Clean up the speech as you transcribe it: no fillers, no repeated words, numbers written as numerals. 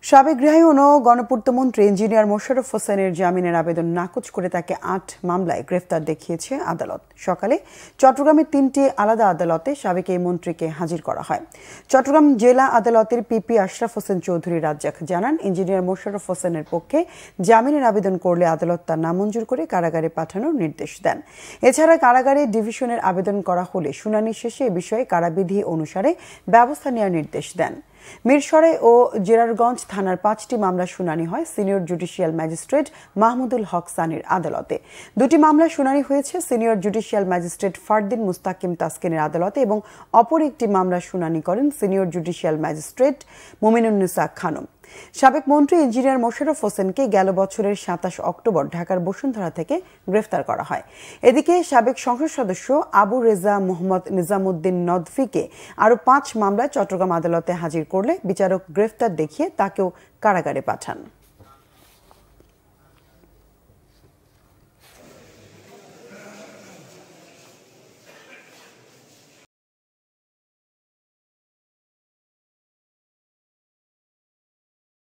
সাবেক গৃহায়ন ও গণপূর্তমন্ত্রী ইঞ্জিনিয়ার মোশাররফ হোসেনের জামিনের আবেদন নাকচ করে তাকে ৮ মামলায় গ্রেফতার দেখিয়েছে আদালত। সকালে চট্টগ্রামের ৩টি আলাদা আদালতে সাবেক এই মন্ত্রীকে হাজির করা হয়। চট্টগ্রাম জেলা আদালতের পিপি আশরাফ হোসেন চৌধুরী রাজ্জাক জানান, ইঞ্জিনিয়ার মোশাররফ হোসেনের পক্ষে জামিনের আবেদন করলে আদালত তা নামঞ্জুর করে কারাগারে পাঠানোর নির্দেশ দেন। এছাড়া কারাগারে ডিভিশনের আবেদন করা হলে শুনানি শেষে এ বিষয়ে কারাবিধি অনুসারে ব্যবস্থা নেওয়ার নির্দেশ দেন। মিরসরাই ও জেরারগঞ্জ থানার 5টি মামলা শুনানি হয় senior judicial magistrate Mahmudul Haque সানির আদালতে। 2টি মামলা শুনানি হয়েছে সিনিয়র জুডিশিয়াল ম্যাজিস্ট্রেট ফারদিন মুস্তাকিম তাসকিনের আদালতে এবং অপর একটি মামলা শুনানি করেন সিনিয়র জুডিশিয়াল ম্যাজিস্ট্রেট মুমিনুন্নেসা খানম। সাবেক মন্ত্রী ইঞ্জিনিয়ার মোশাররফ হোসেনকে গেল বছরের 27 অক্টোবর ঢাকার বসুন্ধরা থেকে গ্রেফতার করা হয়। এদিকে সাবেক সংসদ সদস্য আবু রেজা মোহাম্মদ নিজামুদ্দিন নদভীকে আরও 5 মামলায় চট্টগ্রাম আদালতে হাজির করলে বিচারক গ্রেফতার দেখিয়ে তাকেও কারাগারে পাঠান।